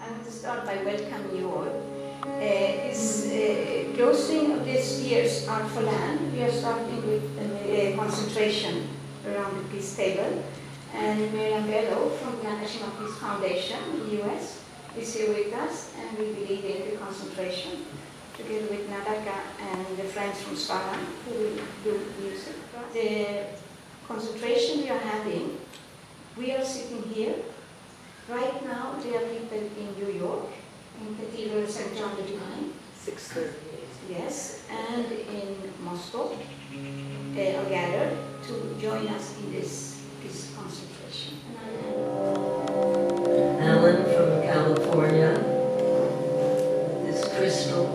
I want to start by welcoming you all. It's closing of this year's Art for Land. We are starting with a concentration around the peace table. And Miriam Belov from the Nakashima Peace Foundation in the US is here with us and will be leading the concentration together with Nadaka and the friends from Sweden who will do music. The concentration we are having, we are sitting here. Right now there are people in New York, in Cathedral St. John the Divine. 6:30. Yes, and in Moscow are gathered to join us in this concentration. Alan from California, this crystals,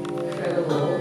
incredible.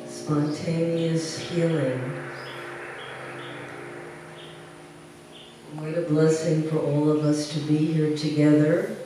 Spontaneous healing. What a blessing for all of us to be here together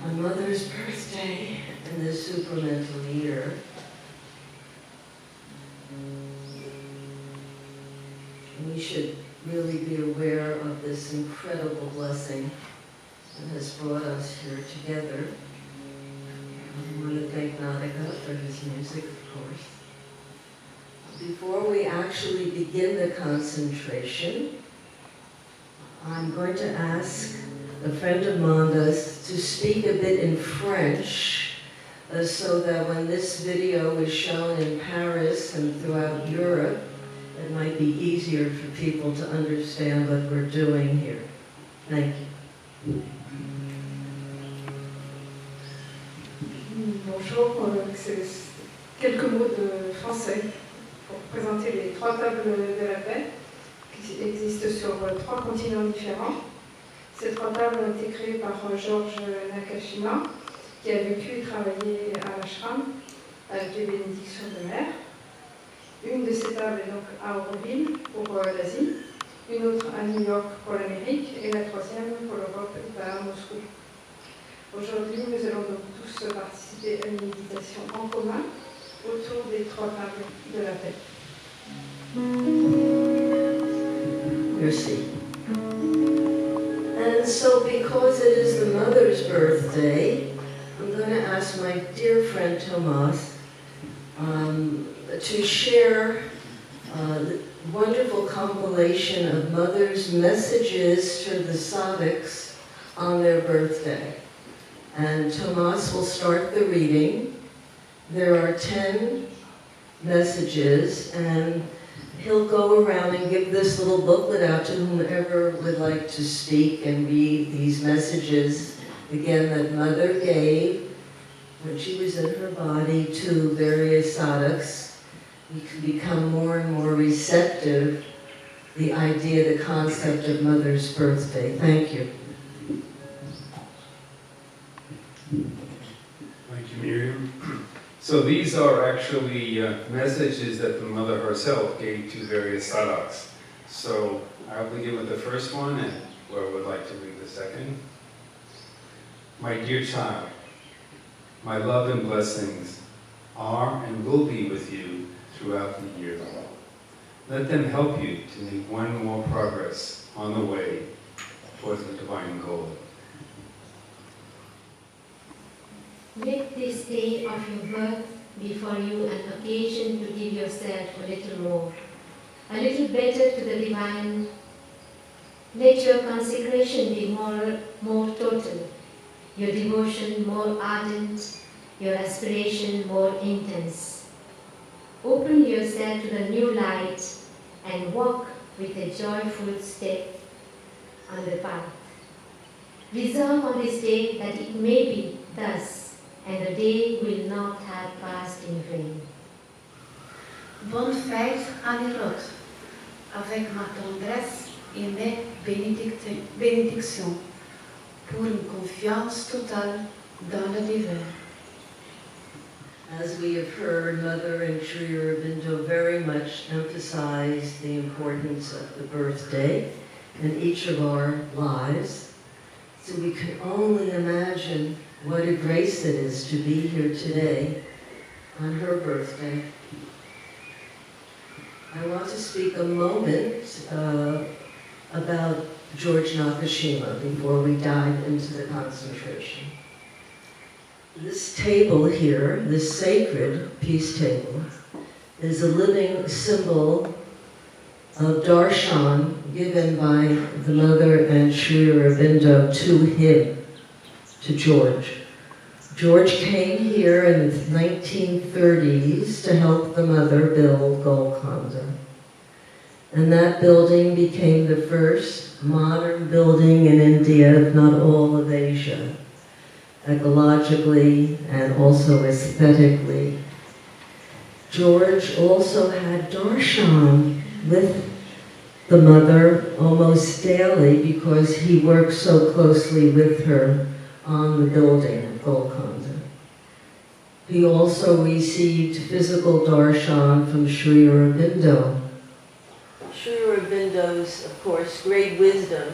on Mother's birthday in this supramental year. We should really be aware of this incredible blessing that has brought us here together. I want to thank Nadaka for his music, of course. Before we actually begin the concentration, I'm going to ask a friend of Manda's to speak a bit in French so that when this video is shown in Paris and throughout Europe, it might be easier for people to understand what we're doing here. Thank you. Bonjour, c'est quelques mots de français pour présenter les 3 tables de la paix qui existent sur 3 continents différents. Ces 3 tables ont été créées par Georges Nakashima, qui a vécu et travaillé à l'ashram avec les bénédictions de mer. Une de ces tables est donc à Auroville pour l'Asie, une autre à New York pour l'Amérique et la 3e pour l'Europe est à Moscou. Aujourd'hui, nous allons donc tous participer à une méditation en commun autour des 3 tables de la paix. Merci. And so because it is the mother's birthday, I'm going to ask my dear friend Tomas to share the wonderful compilation of mothers' messages to the sadhaks on their birthday. And Tomas will start the reading. There are 10 messages, and he'll go around and give this little booklet out to whomever would like to speak and read these messages, again, that Mother gave when she was in her body to various sadhaks. We can become more and more receptive, the idea, the concept of Mother's birthday. Thank you. Thank you, Miriam. So these are actually messages that the Mother herself gave to various sadhaks. So I'll begin with the first one, and whoever would like to read the second. My dear child, my love and blessings are and will be with you throughout the year. Let them help you to make one more progress on the way towards the divine goal. Make this day of your birth be for you an occasion to give yourself a little more, a little better to the divine. Let your consecration be more total, your devotion more ardent, your aspiration more intense. Open yourself to the new light and walk with a joyful step on the path. Resolve on this day that it may be thus, and the day will not have passed in vain. Bonne fête à l'autre, avec ma tendresse et mes bénédictions, pour une confiance totale dans le divin. As we have heard, Mother and Sri Aurobindo very much emphasize the importance of the birthday in each of our lives. So we can only imagine what a grace it is to be here today on her birthday. I want to speak a moment about George Nakashima before we dive into the concentration. This table here, this sacred peace table, is a living symbol of darshan given by the Mother and Sri Aurobindo to him, to George. George came here in the 1930s to help the Mother build Golconda. And that building became the first modern building in India, if not all of Asia, ecologically and also aesthetically. George also had darshan with the Mother almost daily because he worked so closely with her on the building of Golconda. He also received physical darshan from Sri Aurobindo. Sri Aurobindo's, of course, great wisdom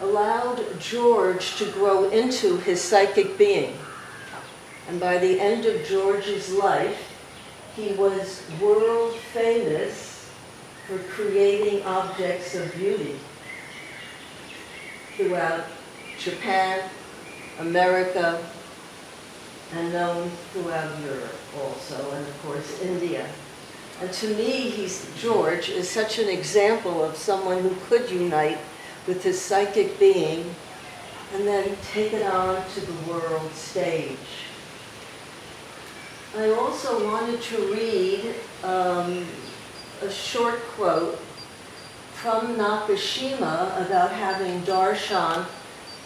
allowed George to grow into his psychic being. And by the end of George's life, he was world famous for creating objects of beauty throughout Japan, America, and known throughout Europe also, and of course India. And to me, George is such an example of someone who could unite with his psychic being and then take it on to the world stage. I also wanted to read a short quote from Nakashima about having darshan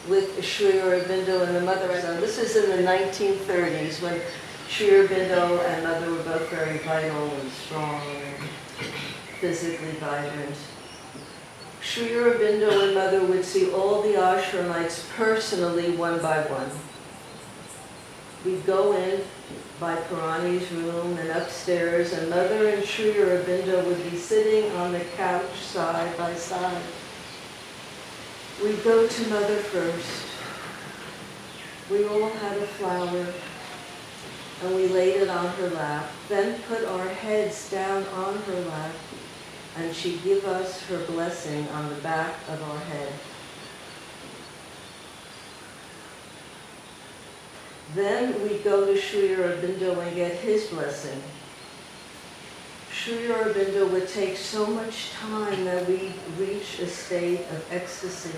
with Sri Aurobindo and the Mother. This is in the 1930s when Sri Aurobindo and Mother were both very vital and strong and physically vibrant. Sri Aurobindo and Mother would see all the ashramites personally one by one. We'd go in by Parani's room and upstairs, and Mother and Sri Aurobindo would be sitting on the couch side by side. We'd go to Mother first. We all had a flower, and we laid it on her lap, then put our heads down on her lap, and she'd give us her blessing on the back of our head. Then we'd go to Sri Aurobindo and get his blessing. Sri Aurobindo would take so much time that we'd reach a state of ecstasy.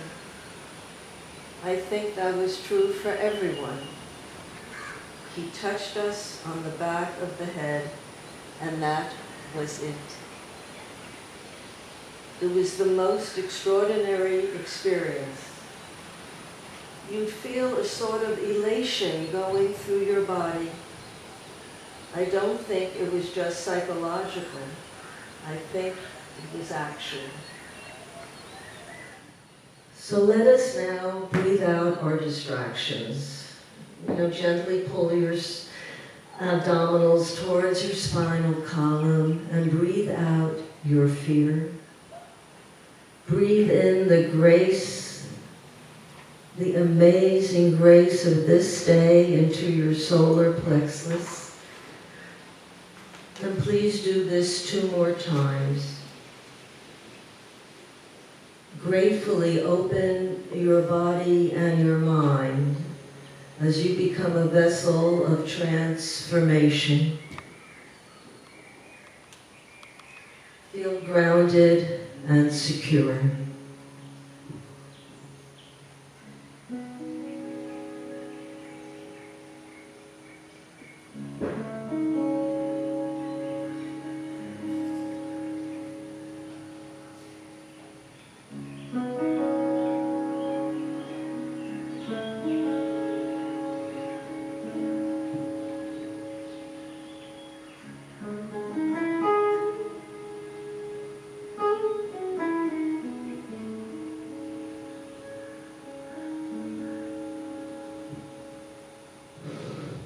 I think that was true for everyone. He touched us on the back of the head, and that was it. It was the most extraordinary experience. You'd feel a sort of elation going through your body. I don't think it was just psychological. I think it was actual. So let us now breathe out our distractions. Gently pull your abdominals towards your spinal column and breathe out your fear. Breathe in the grace, the amazing grace of this day into your solar plexus. And please do this 2 more times. Gratefully open your body and your mind as you become a vessel of transformation. Feel grounded and secure.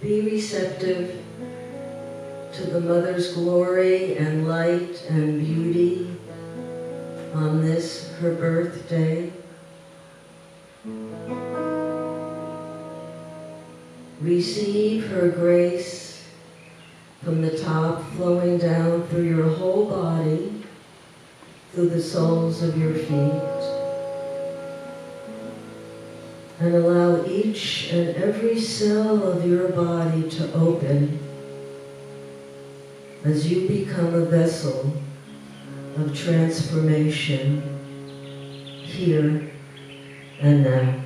Be receptive to the Mother's glory and light and beauty on this, her birthday. Receive her grace from the top, flowing down through your whole body, through the soles of your feet. And allow each and every cell of your body to open as you become a vessel of transformation here and now.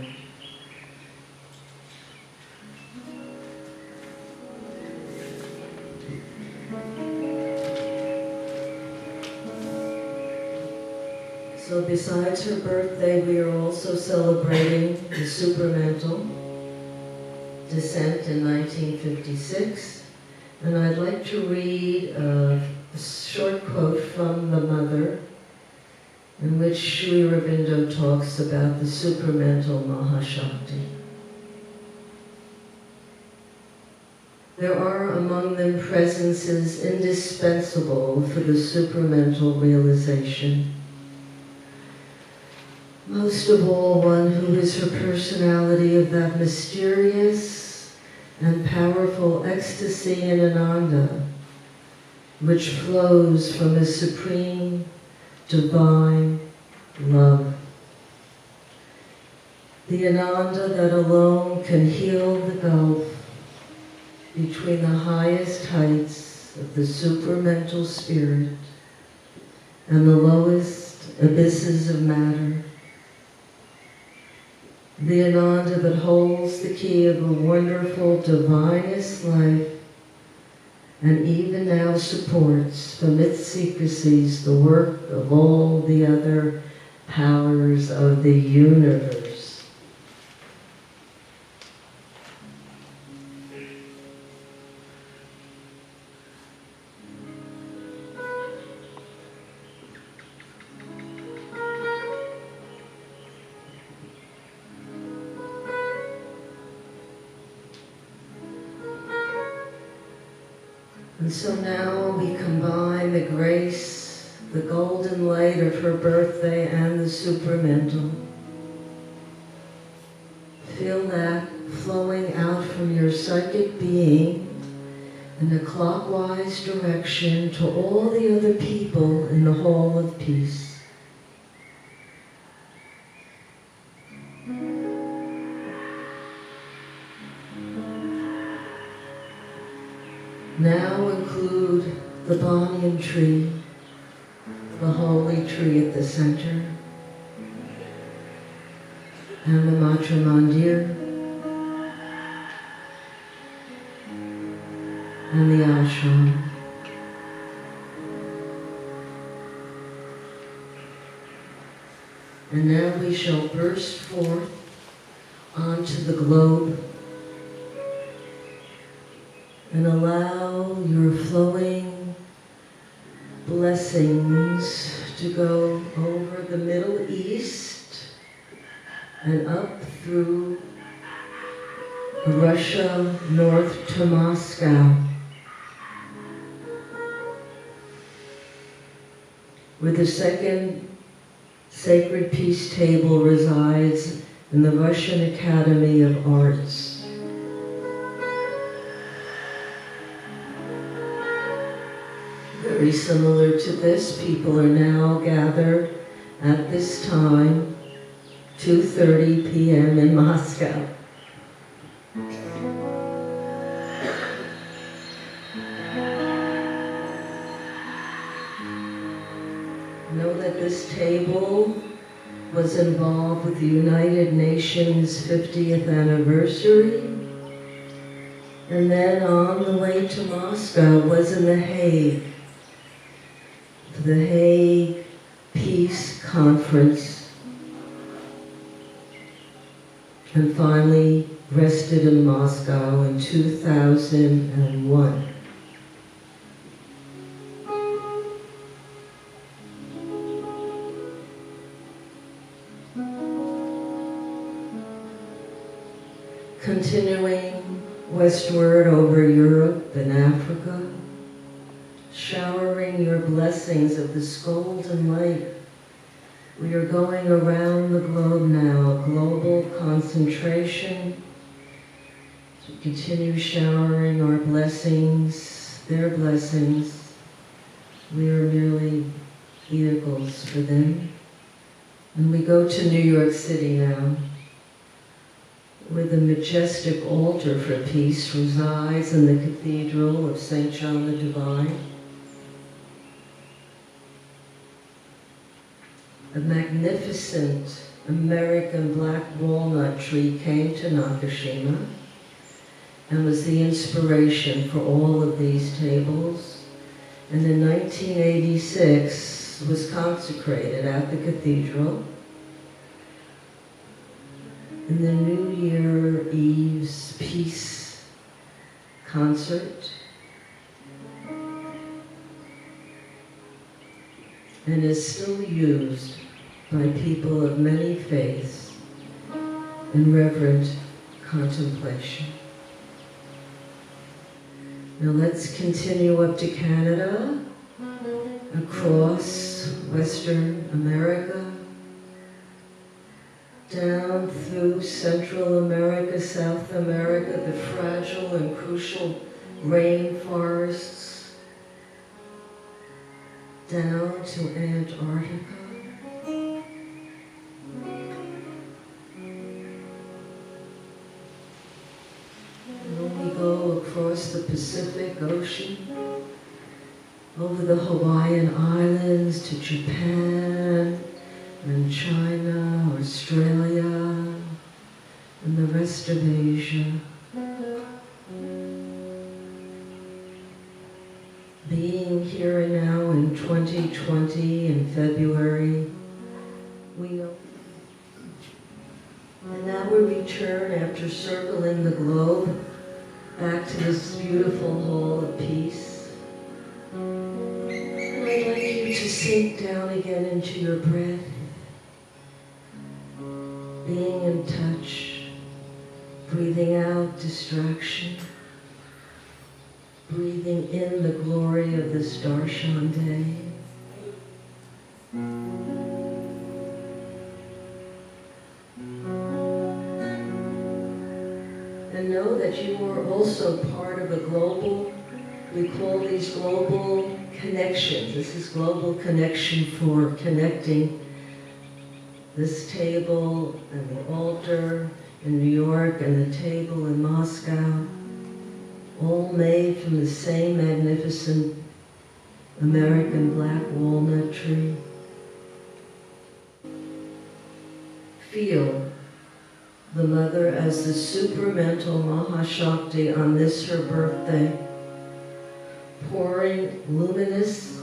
So besides her birthday, we are also celebrating the supramental descent in 1956. And I'd like to read a short quote from the Mother in which Sri Aurobindo talks about the supramental Mahashakti. There are among them presences indispensable for the supramental realization. Most of all, one who is her personality of that mysterious and powerful ecstasy in Ananda, which flows from a supreme, divine love. The Ananda that alone can heal the gulf between the highest heights of the supramental spirit and the lowest abysses of matter. The Ananda that holds the key of a wonderful divinest life and even now supports from its secrecies the work of all the other powers of the universe. And so now we combine the grace, the golden light of her birthday and the supramental. Feel that flowing out from your psychic being in a clockwise direction to all the other people in the Hall of Peace. Now include the banyan tree, the holy tree at the center, and the Matra Mandir, and the ashram. And now we shall burst forth onto the globe and allow your flowing blessings to go over the Middle East and up through Russia, north to Moscow, where the second sacred peace table resides in the Russian Academy of Arts. Very similar to this, people are now gathered at this time, 2:30 p.m. in Moscow. Know that this table was involved with the United Nations 50th anniversary, and then on the way to Moscow was in The Hague, the Hague Peace Conference, and finally rested in Moscow in 2001. continuing westward over Europe and Africa, showering your blessings of this golden light. We are going around the globe now, global concentration, to continue showering our blessings, their blessings. We are merely vehicles for them. And we go to New York City now, where the majestic altar for peace resides in the Cathedral of St. John the Divine. A magnificent American black walnut tree came to Nakashima and was the inspiration for all of these tables. And in 1986 was consecrated at the cathedral. In the New Year Eve's peace concert, and is still used by people of many faiths in reverent contemplation. Now let's continue up to Canada, across Western America, down through Central America, South America, the fragile and crucial rainforests, down to Antarctica. And then we go across the Pacific Ocean, over the Hawaiian Islands to Japan and China, Australia, and the rest of Asia. Being here and now in 2020 in February, we know. And now we return after circling the globe back to this beautiful hall of peace. And I'd like you to sink down again into your breath, being in touch, breathing out distraction, breathing in the glory of this Darshan day. And know that you are also part of a global, we call these global connections. This is global connection for connecting this table and the altar in New York and the table in Moscow, all made from the same magnificent American black walnut tree. Feel the Mother as the supramental Mahashakti on this her birthday, pouring luminous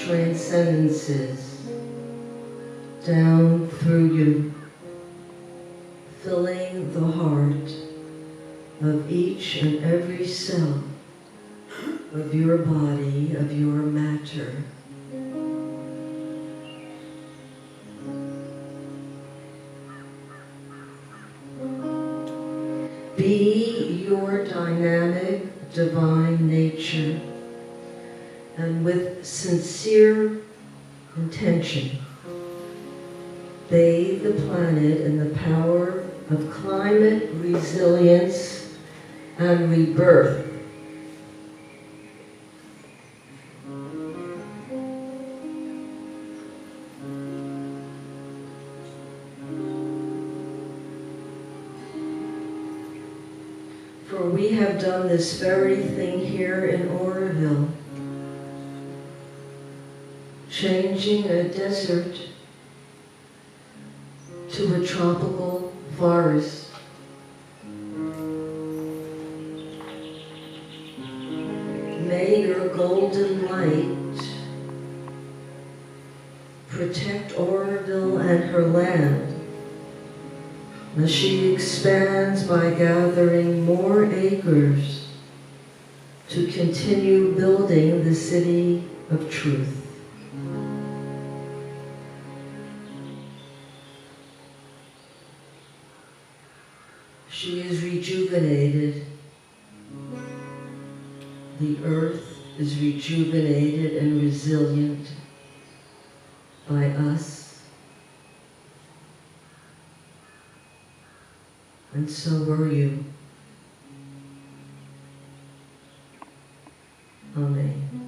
transcendences down through you, filling the heart of each and every cell of your body, of your matter. Be your dynamic, divine nature, and with sincere intention, bathe the planet in the power of climate resilience and rebirth. For we have done this very thing here in Auroville, changing a desert to a tropical forest. May your golden light protect Auroville and her land as she expands by gathering more acres to continue building the city of truth. She is rejuvenating rejuvenated. The earth is rejuvenated and resilient by us. And so were you. Amen.